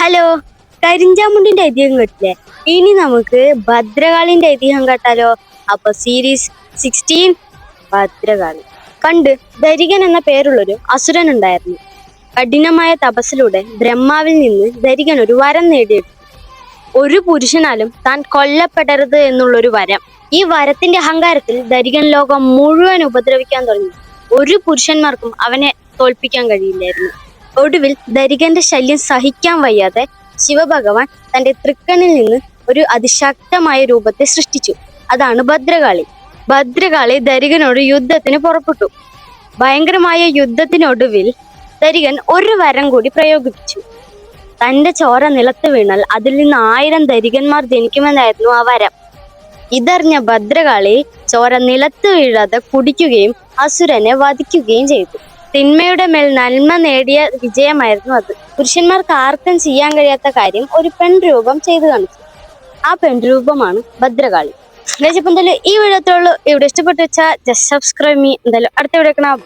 Hello, കരിഞ്ചാമുണ്ടിന്റെ ഐതിഹ്യം കേട്ടില്ലേ? ഇനി നമുക്ക് ഭദ്രകാളിന്റെ ഐതിഹ്യം കേട്ടാലോ? അപ്പൊ സീരീസ് 16 ഭദ്രകാളി. ധരികൻ എന്ന പേരുള്ളൊരു അസുരൻ ഉണ്ടായിരുന്നു. കഠിനമായ തപസ്സിലൂടെ ബ്രഹ്മാവിൽ നിന്ന് ധരികൻ ഒരു വരം നേടിയെടുത്തു. ഒരു പുരുഷനാലും താൻ കൊല്ലപ്പെടരുത് എന്നുള്ളൊരു വരം. ഈ വരത്തിന്റെ അഹങ്കാരത്തിൽ ധരികൻ ലോകം മുഴുവൻ ഉപദ്രവിക്കാൻ തുടങ്ങി. ഒരു പുരുഷന്മാർക്കും അവനെ തോൽപ്പിക്കാൻ കഴിയില്ലായിരുന്നു. ഒടുവിൽ ധരികന്റെ ശല്യം സഹിക്കാൻ വയ്യാതെ ശിവഭഗവാൻ തന്റെ തൃക്കണ്ണിൽ നിന്ന് ഒരു അതിശക്തമായ രൂപത്തെ സൃഷ്ടിച്ചു. അതാണ് ഭദ്രകാളി. ഭദ്രകാളി ധരികനോട് യുദ്ധത്തിന് പുറപ്പെട്ടു. ഭയങ്കരമായ യുദ്ധത്തിനൊടുവിൽ ധരികൻ ഒരു വരം കൂടി പ്രയോഗിച്ചു. തന്റെ ചോര നിലത്ത് വീണാൽ അതിൽ നിന്ന് 1000 ധരികന്മാർ ജനിക്കുമെന്നായിരുന്നു ആ വരം. ഇതറിഞ്ഞ ഭദ്രകാളി ചോര നിലത്ത് വീഴാതെ കുടിക്കുകയും അസുരനെ വധിക്കുകയും ചെയ്തു. തിന്മയുടെ മേൽ നന്മ നേടിയ വിജയമായിരുന്നു അത്. പുരുഷന്മാർക്ക് ആർക്കും ചെയ്യാൻ കഴിയാത്ത കാര്യം ഒരു പെൺരൂപം ചെയ്തു കാണിച്ചു. ആ പെൺരൂപമാണ് ഭദ്രകാളി. എന്തായാലും ഈ വീഡിയോ ഇവിടെ ഇഷ്ടപ്പെട്ടു വെച്ചാൽ ജസ്റ്റ് സബ്സ്ക്രൈബ് മീ. എന്തായാലും അടുത്ത വീഡിയോ കാണാം.